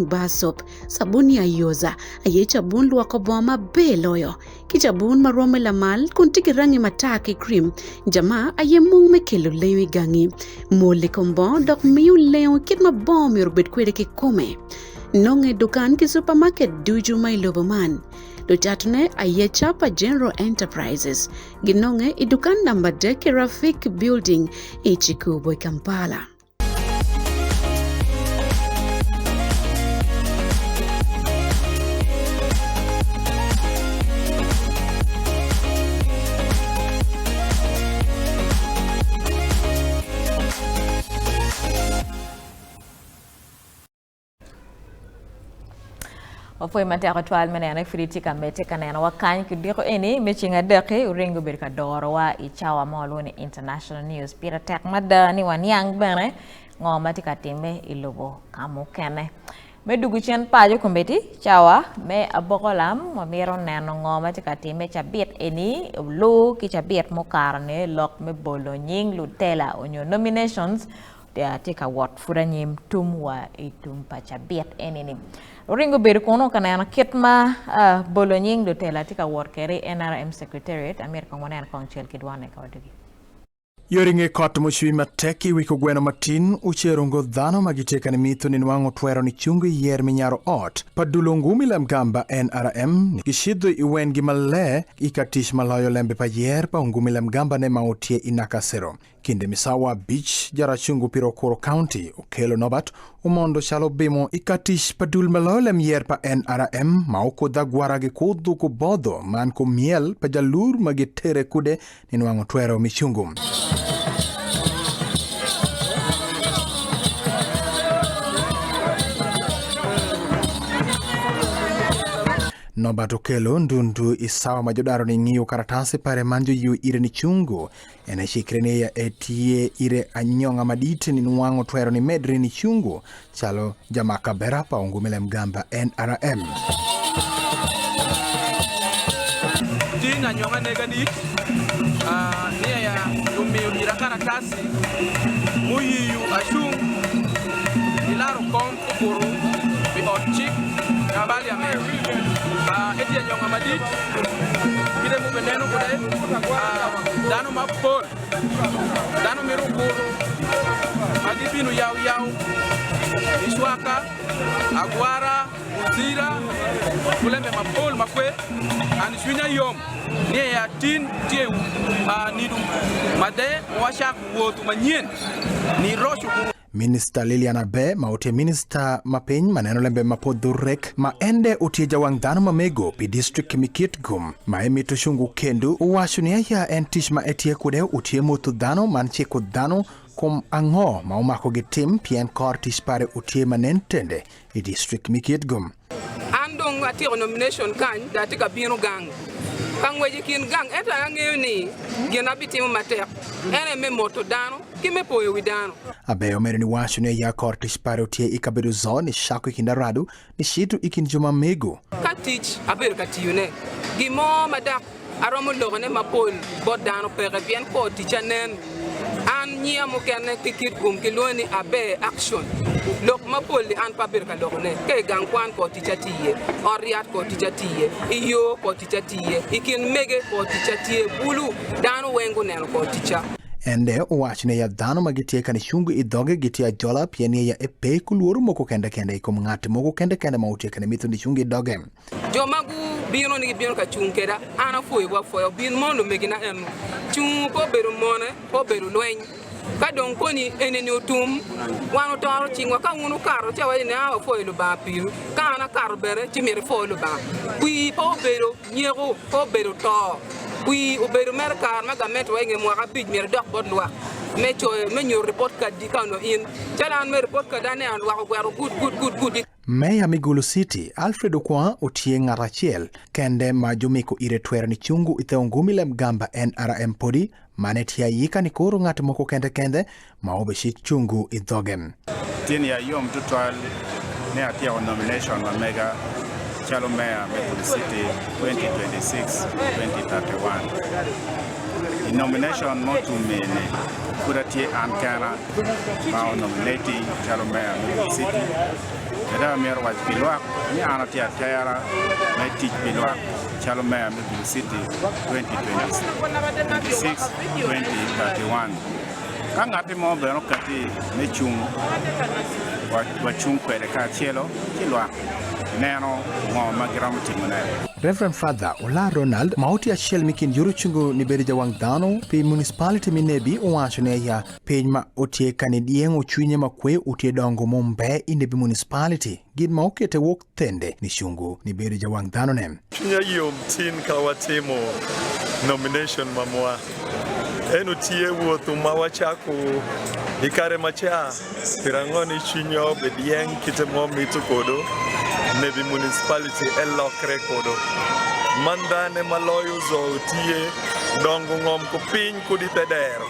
Basop, sabuni ya yoza, aye chabun luoko boma beloyo. Kichabun marome la mal, kuntiki rangi mataki cream, jama aye mung me kelo lewi gangi. Mole kombo dok miu leo kit ma bom yorbet kwede ki kome. Nonge dukan ki supermarket duju may loboman. Luchatune aye chapa General Enterprises. Ginonge idukan number deki Rafik Building, Ichikubo, Kampala. Foi mate akatwal manena friti kamete kanena wakany kudiko eni mechinga deke urengo berka doro wa ichawa molone international news pira tek madani wanyang bene ngoma tikatime ilobo kamu kene medugu chen pajo kumbeti chawa me abokolam mamiro neno ngoma tikatime chabit eni lu ki chabit mokarne lok me Bolo Nying Lutela onyo nominations dia tika wat furanyim tumwa itum pachabit eni Ringo Berkono kana kitma Bolo Nying Lutela tika workere NRM Secretariat America ngwana kongchel kidwane kawadigi. Yoringe koto moshui mateki wiko gweno matin ucherongo dhano magiteka ni mito ni nwango twero ni chungu yer minyaro ot. Padulongumi la mgamba NRM ni kishido iwengi male ikatish malayo lembe pa yer pa ungumi la mgamba ne maotie inakasero. Kinde misawa beach jara chungu Pirokoro County ukelo nobat umondo shalo bimo ikatish padul malayo lem yer pa NRM mauko dagwaragi kudu kubodo man ko miel pa jalur magitere kude ni nwango twero michungu. Nobato kelo ndundu isawa majodaro ni ngiyo karatasi pare manjo yu ire ni chungu ene shikrene ya etie ire anyonga maditi ni nwango twero ni medri ni chungu chalo jamaka berapa ungumile mgamba NRM Jina nyonga neganit niya ya umiyo ira karatasi muyiyu ashung ilaro kom kukuru bi otchik nabali ya meyo eti ya nyonga madit kide mubenenu kude dano mapol dano mirukuru magibinu yau iswaka agwara uzira kulembe mapol makwe aniswinya yom ni ya tin tie nidu made mwashak wotu manyien ni roshu Minister Liliana Be maute minister mapeny maneno lembe mapodhurek maende utie jawang dhano mamego pi district mikit gum maemito shungu kendu uwashunia ya entish ma etie kude utie motu dhano manche kudhano kum ango maumako gitim pien kortish pare utie manentende i district mikit gum andong atiro nomination kan datika binu gang kangweji kin gang eta angeni gena bitimo matek ene me moto dano kime poyo widano Abeyo mere ni washunia ya kortish pare utie ikabedu zo ni shaku ikindaradu ni shitu ikinjuma mego katich aberu katiyune gimo madak aromo logone mapol bodano pere bien ko tichanen an nyia mokene kikit gum kiloni abe action lok mapol an paber ka logone ke gangkwan ko tichatiye oriat ko tichatiye iyo ko tichatiye ikin mege ko tichatiye bulu dano wengu neno ko ticha Ende uwachne ya dhano magitie kanishungu idhoge gitia jola pienie ya epe kuluoru moko kende ikom ngati moko kende mautie kane mithu ni chungu idhoge. Jomagu bino ni bino ka chungkeda ana foyo bin mondo megina enu. Chung po beru mone po beru lweny. Ka don koni eneni utum wano taro chingwa ka unu karo cha wani awa foyo lu ba piru ka ana karo bere chimere foyo lu ba. Kui po beru nyego po beru to. Oui, au beru mercar magamet wenge mo rabij mer dox bod loi me choy me nyor report ka di kano in chalan me report ka dane an wa gwaro good Meya Migulu City Alfred Okwa utie ngarachiel kende majumiko ire twera ni chungu itheongumi le mgamba NRM podi manetia yika ni kuru ngati moko kende maobeshi chungu idhogem Tini ya yom tutual ne atia on nomination wa mega Chalo Mayor Migulu City 2026-2031. In nomination motu mene kuratie ankara mao nominating Chalo Mayor Migulu City Ada mer waj pilwak ni anatia tayara na teach pilwak chalo mea Refugee City 2026-2031. Kangati mo beno kati ne chung wa chung kwede ka chielo pilwak neno mo magiram timone. Reverend Father Ola Ronald mauti achiel mikin yuruchungu ni beri jawang dhano pi municipality minebi owacho ne ya piny ma otie kanidieng ochunye makwe utie dongo mombe inebi municipality gin ma okete wok thende ni chungu ni beri jawang dhano nem. Chunya yom tin kawatimo nomination mamwa enu tie wuotho mawachako ikare macha pirangoni chunyo bedieng kitemo mitu kodo nebi municipality elokre kodo mandane maloyo zo tie dongo ngom ko piny kudi pedero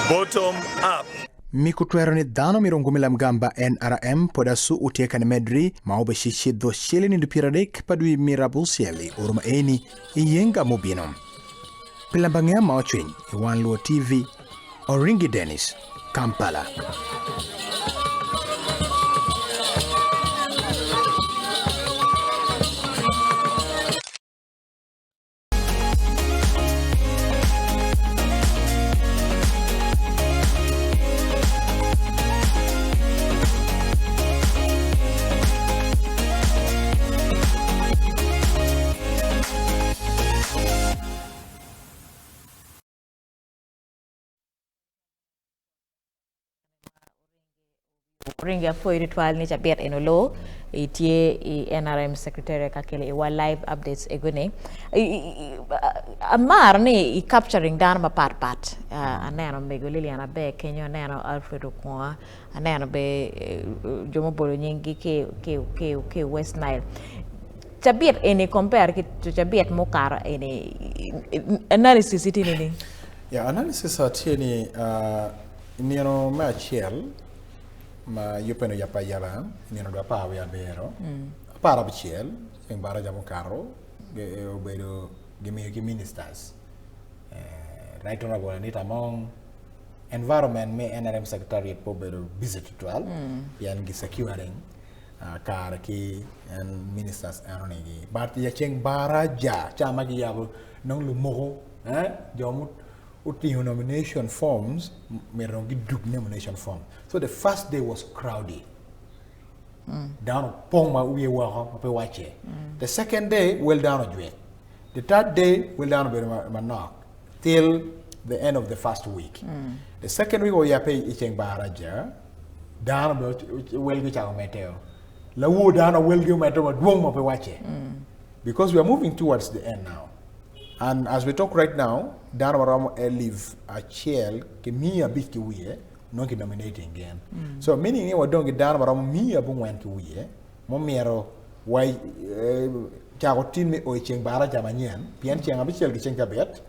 bottom up. Mikutwero ni dhano mirongo milamgamba NRM podasu utieka ni medri maobe shishido shili ni dupiradek padui mirabusieli uruma eni iyenga mubinom. Pilambangea maochweny Iwan Luo TV Oringi Dennis Kampala. Ringa foi ritual ni chabet enolo itie NRM secretary kakele wa live updates egone amar ni capturing dan ma part aneno mego Liliana be Kenya aneno Alfredo kwa aneno be jomo Bolo Nying ke West Nile chabet ene compare ki chabet mokara ene analysis itini ni ya analysis atieni niano ma chiel ma yupeno yapa yala niano do pa ya bero para bichiel en bara jamo karo ge obedo ge ministers right honorable Anita Mong environment me NRM secretariat po bedo visit ritual yan gi securing kar ki and ministers anonigi but ya cheng bara ja chama gi yabo nong lu mo jomut uti nomination forms merong gi dug nomination form. So the first day was crowded. Down pong ma uye wa pe wache. The second day well down a jwe. The third day well down a knock till the end of the first week. The second week we pay icheng baraja down well gi chao meteo. La wo down well gi meteo dwong ma pe wache. Because we are moving towards the end now. And as we talk right now, Dana Maramo live a child ke mia bit ki wiye no ki nominating again. So meaning we don't get Dana Maramo mia bu wen ki wiye mo mero why chago tin me o cheng bara jamanyen pian cheng abichel ki cheng kabet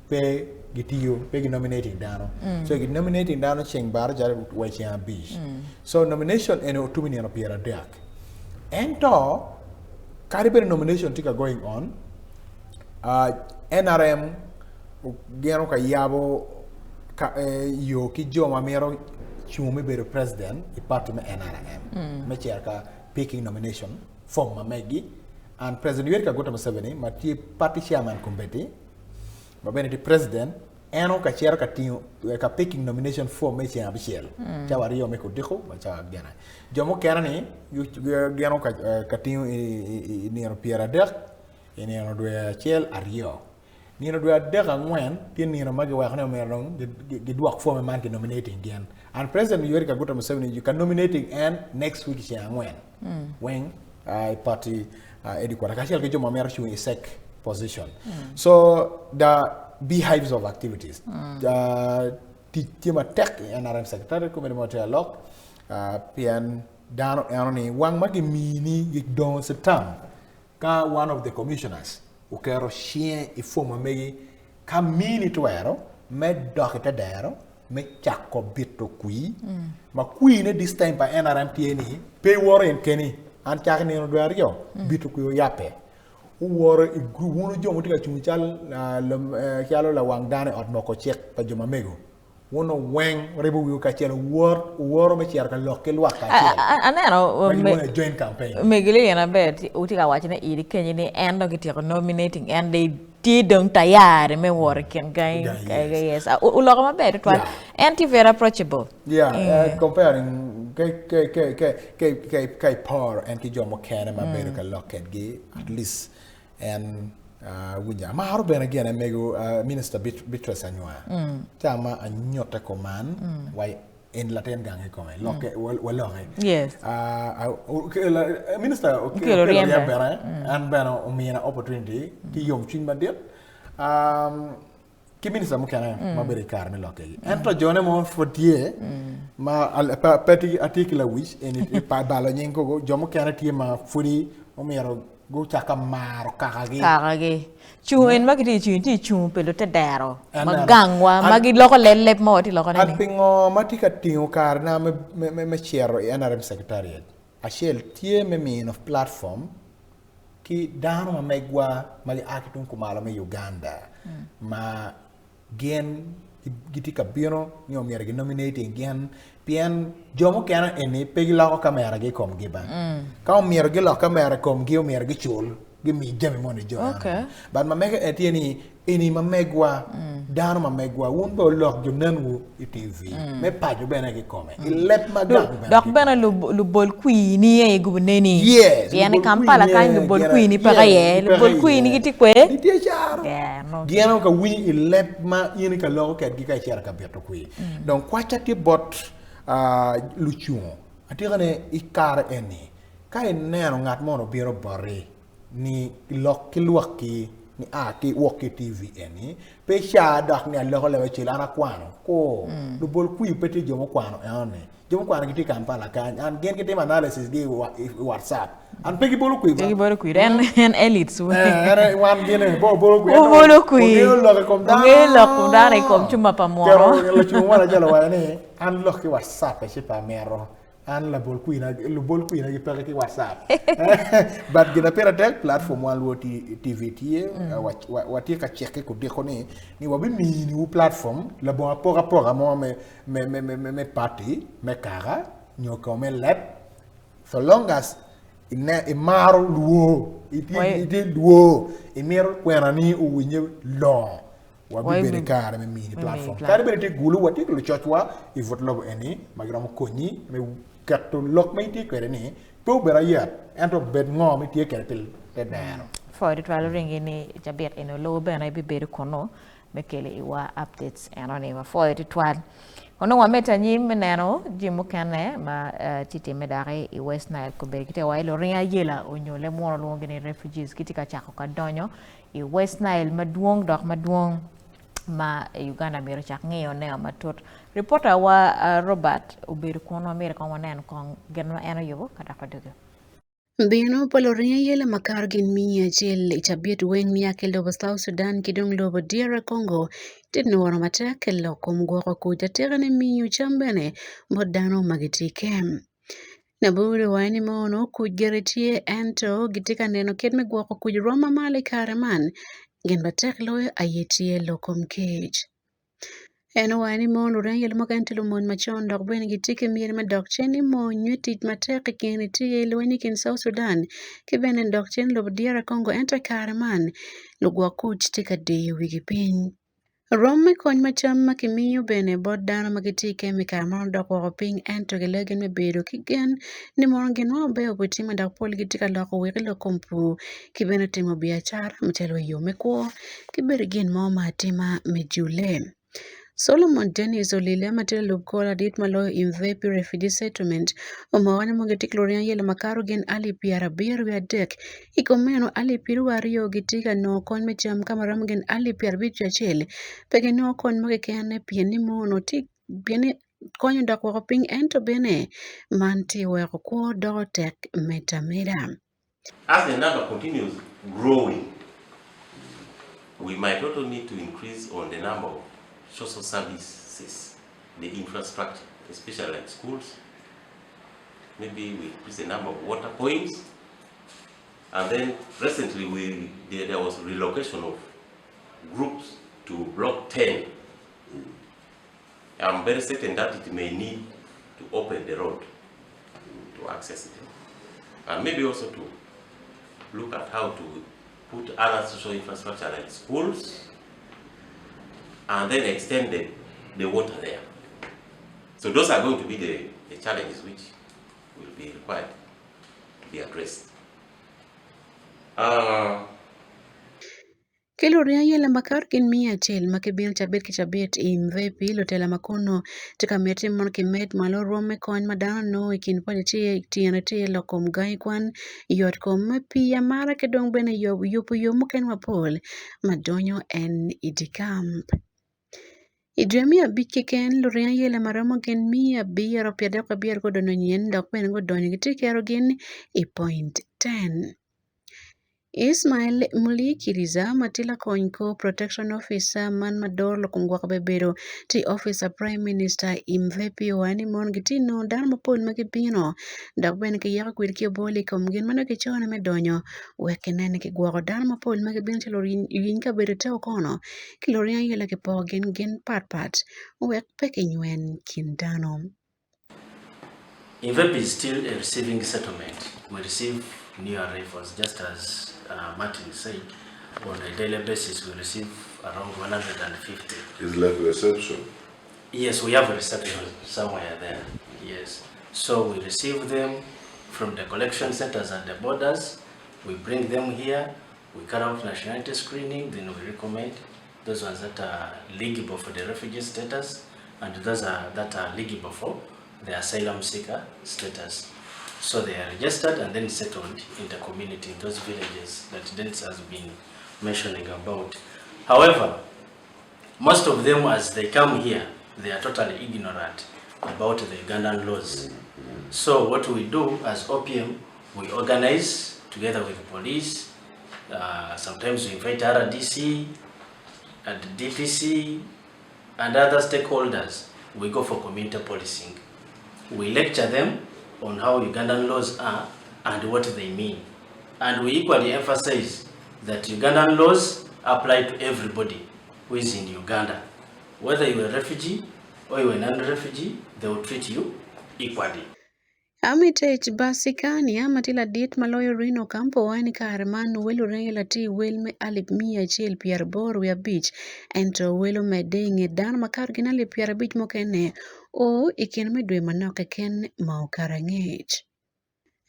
pe gitiyo pe nominating Dana. So ki nominating Dana cheng bara jar why cheng abish. So nomination eno tumini no piera deck. And to Caribbean nomination tika going on. NRM geno ka yabo yo ki joma mero chumi bero president I party me NRM me ka picking nomination form ma megi and president yer ka gota Museveni ma ti party chairman kumbeti ma bene di president eno ka chair ka tinyo ka picking nomination form me chair abichel chawari yo me ko diko ma chawa gena jomo kerani geno ka tinyo ni Pierre Dek ini ano dua ciel ario ni ano dua deka ngwen tin ni ano magi wa khane merong gi duak form man ki nominating again and president yori ka gota Museveni you can nominating and next week si ngwen when party edi kwa ka ciel ke joma mer chu sec position so the beehives of activities tima tech NRM secretary ko me motel lok pian dano anoni wang magi mini gi don setam ka one of the commissioners ukero chien ifoma megi ka mini tuero me dokita dero me chako bito kui ma kui ne this time pa NRM tieni pe woro en keni an chak ne no dwario bito kui yape woro I group wono jomo tika chunchal chalo la wang dane od noko chek pa joma mego wono weng rebu yu ka chelo wor me chiar ka lokke lwa ka chelo aneno me joint campaign megili yana bet uti ka wachne iri kenyi ni endo gitiko nominating and they didn't tayari me working guy yes uloko maber twal anti very approachable comparing kai power and ki jomo kene maber ka lokke gi at least and Winya Maru Ben again and Mego Minister Beatrice Anua. Tama Anyota Command, why in Latin Gang come, lock it well. Yes. Minister and Bano Omina opportunity, the young Chimba did. Ki Minister Mukana, Maberi Carme Locky. And to join him for dear, ma petty articular wish in it by Bolo Nying go, Jomo Canati, ma fully Omero. Go chaka maro kakagi chuin magiti chuin chun pelo te dero magangwa magi loko lelep mo ti loko nani pingo matika tingo karna me chero NRM secretariat ashel tie me mean of platform ki dano ma megwa mali akitun kumalo me Uganda ma gen gitika bino nyo mergi nominating gen pian jomo kana eni pegi la kamera ge kom giba ka mergi la kamera kom gi mergi chul gi mi jami moni jo but ma mega etieni eni ma megwa dano ma megwa won bo lok jo nanwu TV me paju bena ge come lep maga dok bena lu bol queen e gubneni yes yani kampala kan lu bol queen pagaye lu bol queen giti kwe di charo giano ka wi lep ma yeni ka lok ka gi ka chara ka beto kwi donc kwacha ti bot luchungo atigane ikar eni kai neno ngat mono biro bari ni lok ki luaki ni ki woki TV eni pe sha dak ni aloko lewe chilana kwano ko lu bol kui peti jomo kwano ene jomo kwano giti Kampala kan an gen giti analysis gi WhatsApp an pegi bolo kui en elites wan gene bolo kui lo kom dare kom chuma pa moro lo chuma la jalo wa ne an lo ki WhatsApp e pa mero an la bol kui na gi pege ki WhatsApp but gina pera tek platform wan lo TV tie wati ka cheke ko deko ni wabi ni u platform la bon rapport mo me party me kara nyoko me let so long as imaro luo iti luo imero kwenani uwinye lo wabi bere kara me mini platform kare bere te gulu wati lo chochwa I vote logo eni magram koni me katto lok me ti kere ni po bera yat ento bed ngom ti kere tel te dano for the trial ring ini jabet eno lo bena bi bere kono me kele iwa updates anonima for the trial ono wa meta nyim meneno jimu kane ma titi medare I West Nile ko be kite wa ilo ringa yela onyo le moro lo ngene refugees kitika chako ka donyo I West Nile maduong dok maduong ma Uganda mero chak ngeyo ne matut reporter wa Robert ubir kono mere ko wanen ko genma eno yobo kada fadugo Bino poloria yele makargin miya jil itabiet wen miya keldo ba South Sudan kidong lobo DR Congo tidno waro mata kello kom goko kuja tegane miyu chambene modano magiti kem. Naburi wani mono kujeretie ento gitika neno kedme gwoko kuj Roma mali kareman gen batek loyo ayetie lokom cage. Eno wani mon uran yel mokan tilo mon machon dok bwen gitike mier ma dok cheni mon nyutit matek kini tiye lweni kin South Sudan ki benen dok chen lob DR Congo enta kareman lugwa kuch tika deyo wigi piny. Rome kony macham makimiyo bene bod dano magitike mikar mon dok wako piny ento gilegen mebedo kigen ni mon ginwa beo butima dak pol gitika loko wiki lokompu ki bene timo biachara mtelo yome kuo ki bere gen mo matima mejule. Solomon Dennis olile matele lubkola dit malo invepi Refugee Settlement omawane mongetik lorian yele makaru gen ali piara bier wia dek ikomeno ali piru wario gitika no kon mecham kamaram gen ali piar bitu achele pege no kon mogekene pieni mono tik pieni konyo dak wako ping ento bene manti weko kuo dotek metamida. As the number continues growing, we might also need to increase on the number of social services, the infrastructure, especially like schools. Maybe we increase the number of water points. And then recently there was relocation of groups to block 10 I'm very certain that it may need to open the road to access it. And maybe also to look at how to put other social infrastructure like schools and then extend the water there. So those are going to be the challenges which will be required to be addressed. Kiluria yela makar kin mia chel makibir chabet imvepi Lutela makono tikameti mon kimet malo rome kon madano ikin pone tiene lokom gai kwan yot kom pia mara kedong bene yupu yomuken mapol madonyo en idikam. Idremia bikiken luria yela maramo gen mia biero piadek bier godono nyen dok bene godonyo gitikero gin I point 10. Ismail Mulikiriza Matila Konko Protection Officer Man Mador Lokungwaka Bebero Ti Officer Prime Minister Imvepi Wani Mon Gitino Dan Mapol Magipino Dakben Kiyaka Kwirki Boli Komgin Mano Kichona Medonyo Wekenene Kigwako Dan Mapol Magibin Chilorin Yinka Berete Okono Kilorian Yela Kipogin Gin Pat Wek Pekinywen Kindano. Imvepi is still a receiving settlement. We receive new arrivals, just as Martin said, on a daily basis we receive around 150. It's like a reception? Yes, we have a reception somewhere there, yes. So we receive them from the collection centers at the borders, we bring them here, we carry out nationality screening, then we recommend those ones that are eligible for the refugee status and those that are eligible for the asylum seeker status. So they are registered and then settled in the community, in those villages that Dennis has been mentioning about. However, most of them, as they come here, they are totally ignorant about the Ugandan laws. So what we do as OPM, we organize together with the police. Sometimes we invite RDC and DPC and other stakeholders. We go for community policing. We lecture them on how Ugandan laws are and what they mean. And we equally emphasize that Ugandan laws apply to everybody who is in Uganda. Whether you're a refugee or you're a non-refugee, they will treat you equally. Amitech basikani amatila diet maloyo Rino Campo wani kaharman welo reyla ti welme alip mia chiel pier bor wia beach ento welo medenge dan makar ginali pier beach mokene o ikin medwe manoke ken maukarangech.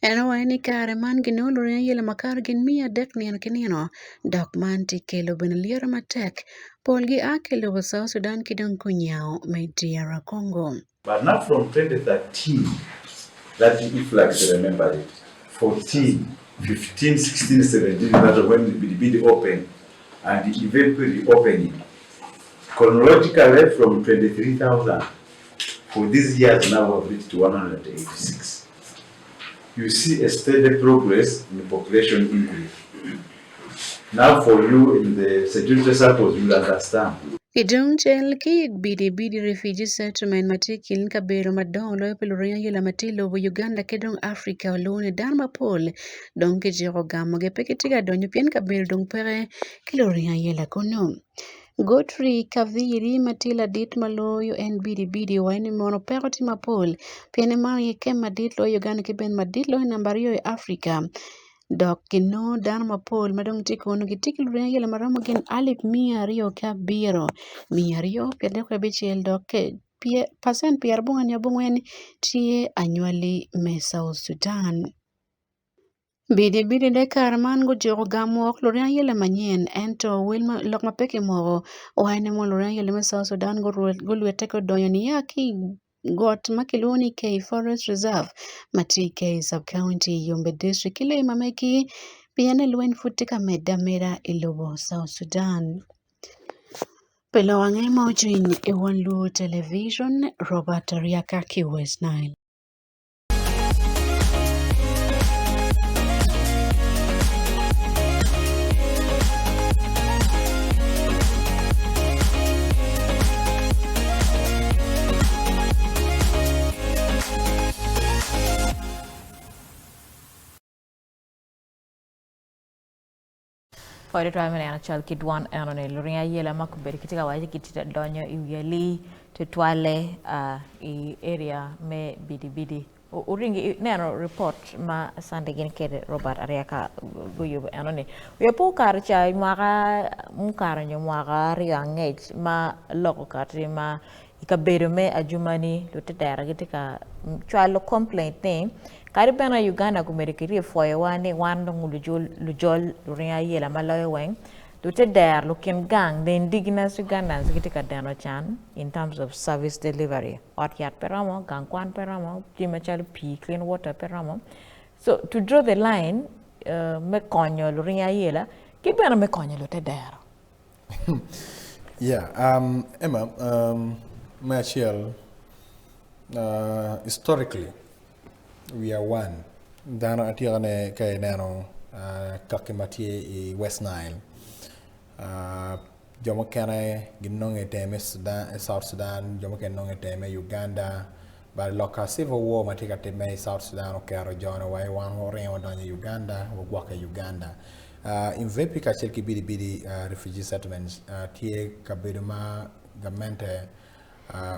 Eno wani kaharman ginolo reyla makar gin mia dek nian kinino dok man ti kelo beneliera matek polgi akelo wa South Sudan kidong kunyao mediara Congo. But now from 2013, that if like you remember it, 14, 15, 16, 17, that's when the bid opened and the eventually opening. Chronologically from 23,000 for these years now we've reached 186. You see a steady progress in the population increase. Now for you in the security circles, you will understand. Kidong chel ki bidi Refugee Settlement matikil kabero madong lo peluria yela matilo wo Uganda kedong Africa lone dharma pol dong kejiro gamo ge peketiga donyo pien kabero dong pere kiloria yela kono. Godfrey Kaviri matila dit maloyo en bidi wani mono peroti mapol piene mari ke madit lo Uganda ke ben madit lo nambario Africa. Dok kino dharma pol madong tiko no gitikil yela maramo gen alip mia rio ka biro mia rio pierde kwa bichiel dok pasen pier bunga ni abungwen tie anywali me South Sudan. Bidi de karman go jiro gamo Lorian yele manyen ento wilma lokma peke moro wine mo Lorian yele me South Sudan go lueteko doyoni yaki got makiloni K Forest Reserve mati K Sub-County Yombe District kile mameki piane luen futika mera ilobo South Sudan. Pelo wange mojin Iwanlu Television Robert Riaka West Nile. Koi de tuan mana chal kidwan anone luringa yela makuberi kitika waje kitita donyo iuyali te tuale I area me bidi uringi neno report ma sande gin kede Robert Ariaka guyu anone we po karcha maka mukara nyo maka riangej ma loko kati ma ikabedo me ajumani lutera kitika chalo complaint ne kari bena Uganda kumerikiri foye wando lujol luringa yela malayo weng lute der looking gang the indigenous Ugandans kitika dano chan in terms of service delivery ot yat peramo gang kwan peramo jimachal pi clean water peramo so to draw the line me konyo luringa yela ki bena me konyo lute der Emma Michelle historically we are one. Dano atiane kay nano kakimati I West Nile. Jomo kene ginong eteme Sudan, South Sudan, jomo kenong eteme Uganda. But local civil war matika teme South Sudan okero John away one hore wadanya Uganda, wagwaka Uganda. In vepika chelki bidi refugee settlements tie kabiduma gamente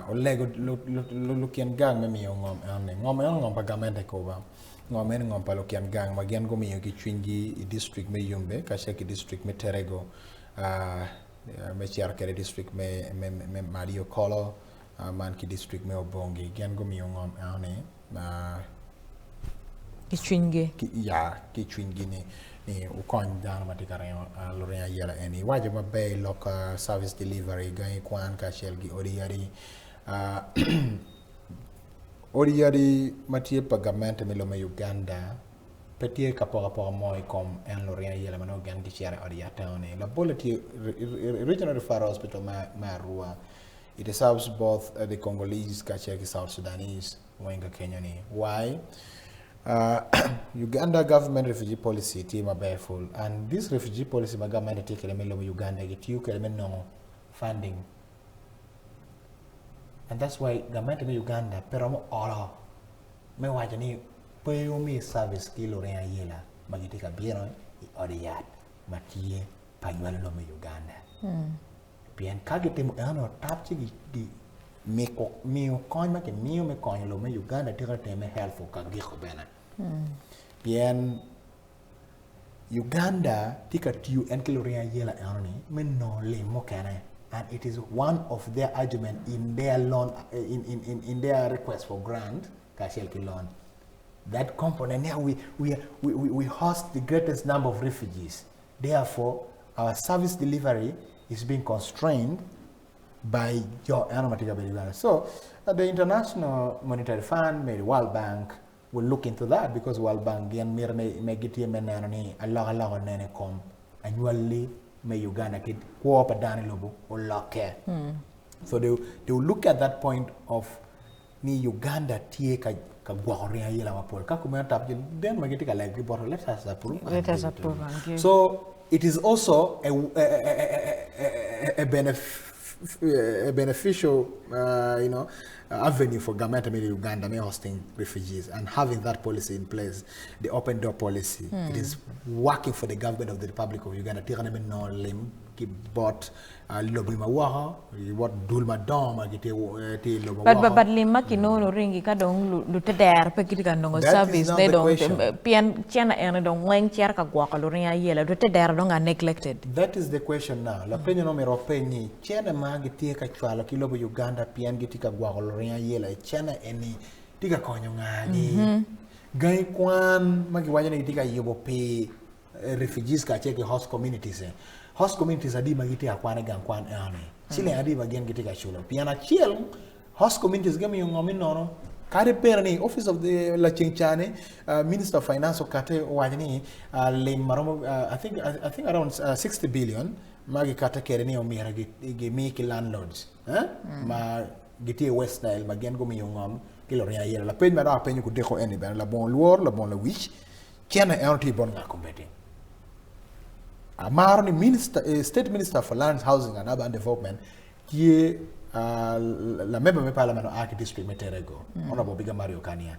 olego lukian gang me miyo ngom pa gamente koba ngom pa lukian gang magian go miyo ki chwingi district me yumbe ka sheki district me terego me chiar kere district me Mario Kolo man ki district me obongi gian go miyo ngom ki chwingi ki chwingi ni ukon dano matikare lorea yela eni waje mabe local service delivery gai kwan ka shelgi ori matie pagamente melo me Uganda petie kapora moy kom en lorea yela mano gan di chere ori atone la boleti regional referral hospital Marua it serves both the Congolese ka shelgi South Sudanese wenga Kenya ni why Uganda government refugee policy team are bareful and this refugee policy my government take elemelo Uganda get you no funding and that's why government in Uganda pero oro me wajani payo mi service kilo rea yela magitika bieno oriyat matie panyalo no me Uganda bien kagete mo ano tapchi di mio coin ma ke mio me coin lo me Uganda tira teme helpful ka giko bena bien Uganda tika tiu en kiloria yela anoni men no le mokane and it is one of their argument in their loan in their request for grant kashel ki loan that component now we host the greatest number of refugees therefore our service delivery is being constrained by your animatica Uganda. So the International Monetary Fund, maybe World Bank, will look into that because World Bank and may get him a lot nene come annually may Uganda get co-op a dani lobo or lock care. So they will look at that point of ni Uganda tie ka gwaria yela mapol ka kuma tap then magitika like bottle let us approve. So it is also a beneficial avenue for government in Uganda hosting refugees and having that policy in place, the open door policy. It is working for the government of the Republic of Uganda. Tirana no lim ki bought lobby mawaha, what dulma dom te lobo. But lima ki no ringi ka dong luteder pe kitika ndongo service they don't pian chana ene dong weng chiar ka gwaka luringa yela luteder dong are neglected. That is the question now. La penyo no mero penyi chana magi tie ka chwalo ki lobo Uganda pian gitika gwaka luringa yela chana eni tika konyo ngani. Gai kwan magi wajana gitika yobo pe refugees ka cheke host communities. Host communities adi magiti akwane gankwan ane. Chile adi bagian giti ka chulo. Piana chiel host communities gami yung ngomin nono. Kare perani office of the la Chingchane Minister of Finance okate wajani le maromo I think around 60 billion magi kata kere ni omira gi ki landlords. Ma giti West Nile bagian gumi yung ngom kilo ria yela. La penyo mara penyo ku deko eni ben la bon luor la bon la wish. Kiana enti bon nga kumbeti. Amarni State Minister for Lands, Housing and Urban Development, qui la member of Parliament of Arki District Meterego, Honorable Biga Mario Kania.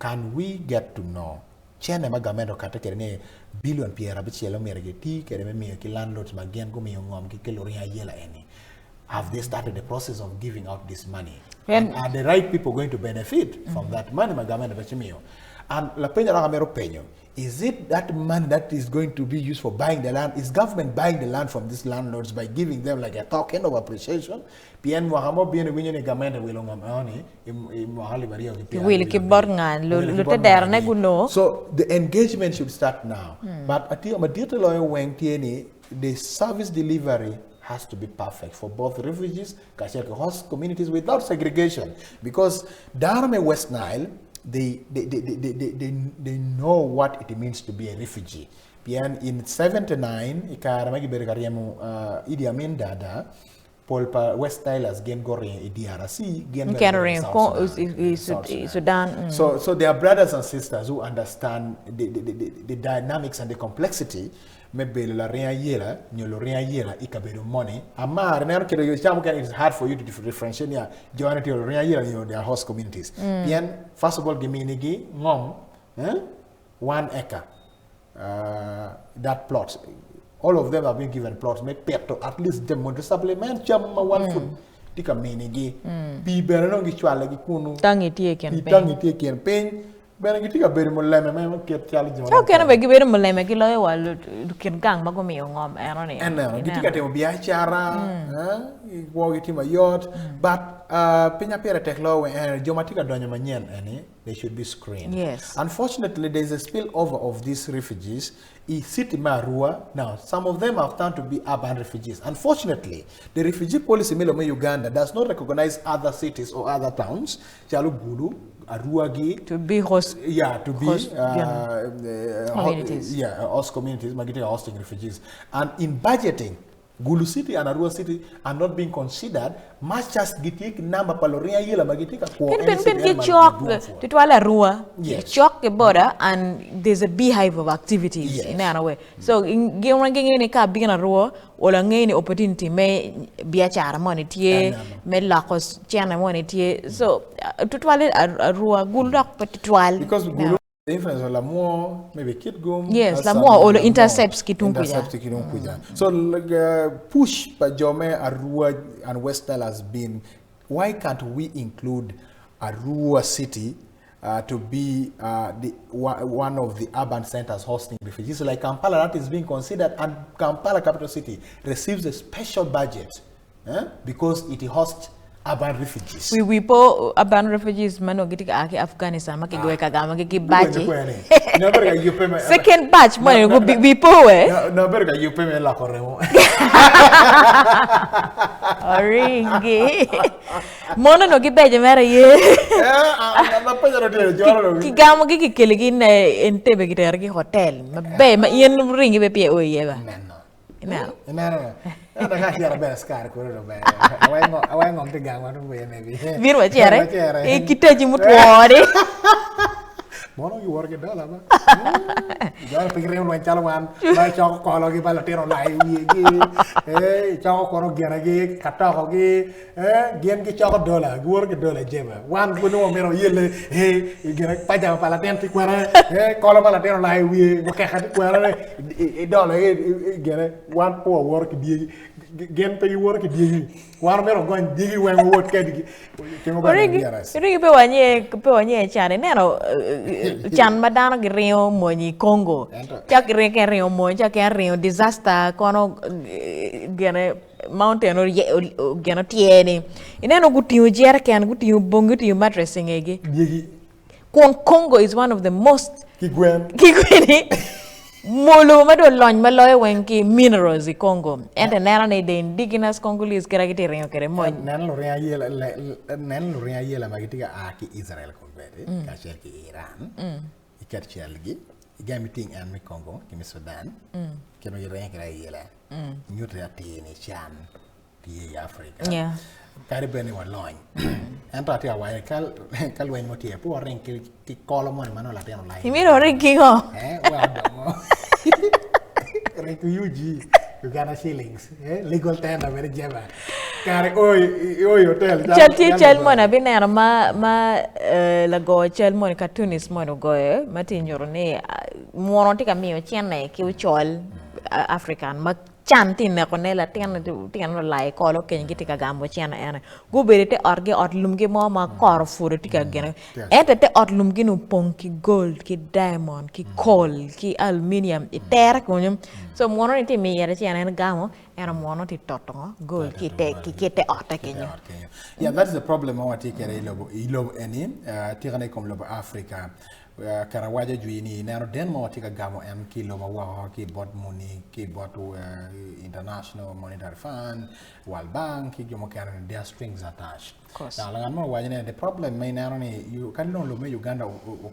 Can we get to know chene ma gamendo kata kere ne billion piera bichielo merege ti kere me miyo ki landlords magien go miyo ngom ki keloria yela eni. Have they started the process of giving out this money? And are the right people going to benefit from that money magamendo bachimiyo? And la peña ragamero peño. Is it that money that is going to be used for buying the land? Is government buying the land from these landlords by giving them like a token of appreciation? Bien wahamo bien winyo gamenda wilong amani mahali baria will keep borngan lutaderne gulo. So the engagement should start now. But ati amadito loyo weng tieni the service delivery has to be perfect for both refugees, host communities without segregation. Because Darame West Nile, they know what it means to be a refugee. In 79, Idi Amin Dada, Polpa West Nile has gained Gorin DRC, Sudan. So they are brothers and sisters who understand the dynamics and the complexity. Maybe la rea yela, nyolo rea yela, ikabedo money. Amar, it's hard for you to differentiate joining to rea yela, their host communities. Bien, first of all, giminigi, ngom, 1 acre. That plot. All of them have been given plots. Make peto at least them want to supplement chama 1 foot. Tika minigi. Pi berano gichwala gikunu. Tangi tie ken pen. Benangiti ka beri muleme me ket challenge. How can I give it muleme ki loyo wal ken gang mago mi ngom eroni. Giti ka temo biashara, wo giti ma yacht, but pinya pera teklo jomatika donyo manyen they should be screened. Yes. Unfortunately, there is a spillover of these refugees. City Marua, now some of them have turned to be urban refugees. Unfortunately, the refugee policy in Uganda does not recognize other cities or other towns. Chalugulu, Aruagi to be host. Yeah, to be communities. Host communities, hosting refugees. And in budgeting, Gulu City and Arua City are not being considered, much as gitik number paloria yela magitika ko titwala Arua chok the border and there's a beehive of activities in that way. So in giving ka big na Arua wala ngeni opportunity me biachara money tie me lakos chana money tie. So titwala Arua Gulu titwal because Gulu the influence of Lamour, maybe Kitgum. Yes, Lamour or intercepts Kitunkuja. So push by Jome, Arua and West Nile has been, why can't we include Arua City to be one of the urban centers hosting refugees? Like Kampala, that is being considered, and Kampala, capital city, receives a special budget because it hosts urban refugees. We po urban refugees mano giti ka Afghanistan makigwe kagama kikibache. Second batch mano go we po No berga you pay me la corremo. Oringi. Mono no gibeje mera ye. Na pajaro de joro. Kigamo kikeligi na entebe gitargi hotel. Mabe ma yen ringi be pie oye ba. No. Ada kasih ada beres kar kurang be. Awai ngom tegang warung be nebi. Bir wajare. Kita jimut wari. Mono you work dola ba. Jangan pikirin wancalawan. Baik cakap kalau kita latero lai gi. Cakap kalau gian lagi kata hoki. Gian kita cakap dola. Gua ke dola jema. Wan kuno mero yele. Gian pajang palaten ti kuara. Kalau palaten lai wi. Bukan hati kuara. Dola gian wan po work dia. Gen pay work dia. Wan mero gon dia wan work kadi. Ringi pe wanye chane nero chan madana grio moni Congo. Chak rio mo chak rio disaster kono gene mountain or gene tiene. Ineno gutiu jerken gutiu bongu tiu mattressing ege. Congo is one of the most kigweni molo mado lony maloyo wenki minerals in Congo. And nana ne the indigenous Congolese keragite rio kere mo. Nan lo ria yela magitika aki Israel konbere kasher ki Iran. Ikat chelgi igami ting an mi Congo kimi Sudan. Keno ria yela. Nyutra tini chan ti Africa. Yeah. Caribbean wa loin. Enta ti awai kal wen motie po ring ki kolomon mano la teno lai. Himiro ringi ho. Well, ring to UG. Uganda shillings. Legal tender very java. Kare oi hotel. Chel mo na binera ma la go chel mo cartoonist mo no go matinjoro ne mo ti ka mi o chene ki o chol African ma chantin ne ko ne la tian lai ko lo ken giti ka gambo chena ene go berete orge otlum ge mo ma kor furo ti ka gene ete te otlum gi no pon ki gold ki diamond ki coal ki aluminium e ter ko nyum so mo no ti mi yere chena en gamo era mo no ti totongo gold ki te orte kenyo. Yeah, that's the problem I want to take ilo any tirane kom lo Africa karawaja juini nano den mo tika gamo en kilo ma wa ki bot money ki bot international monetary fund World Bank ki jomo kan their strings attached. Now langan mo wajane the problem may nano ni you kan lo me Uganda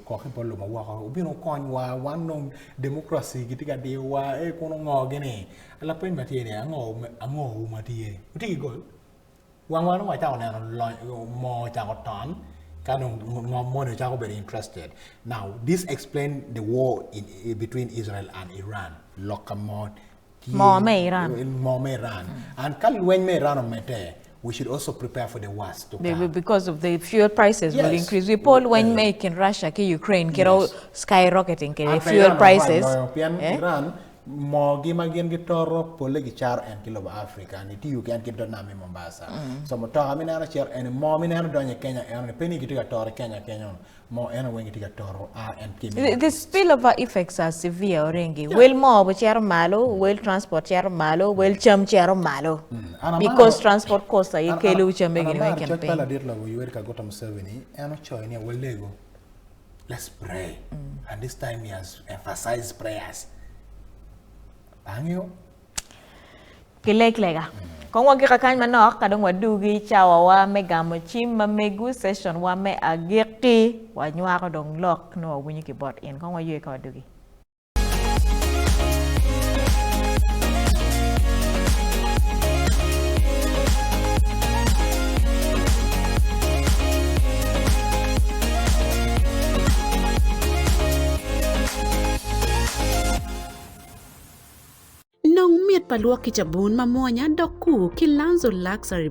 ko ke bolo ma wa ubino kon wa one democracy kitika de wa e kono ngogene ala pen matiene ango matie uti gol wang wa ta na mo ta ko ton more very interested. Now, this explains the war between Israel and Iran. Iran. And when Iran mete, we should also prepare for the worst to come. Because of the fuel prices will increase. We pull when making Russia, Ukraine, skyrocketing, fuel prices. Iran, mo gimagin gitoro pole gichar en kilo ba Africa ni tiu kan kito na mi Mombasa so mo to amina na cher en mo mina do nya Kenya en peni gitiga tor Kenya mo en wengi tiga toro en kimi. The spillover effects are severe orengi well mo bo cher malo well transport cher malo well cham cher malo because transport costs are kelu chambe gini we can pay pala dir la we ka gotam 7 en choy ni welego let's pray and this time he has emphasized prayers. Angyo Kileklega. Kung wag kakain manok, kadang wadugi chawa wa me gamochim ma megu session wa me agirti wa nywa ko dong lok no wunyi ki bot in kung wayu ka wadugi. Nong miet palua ki jabun mamonya doku ki lanzo luxury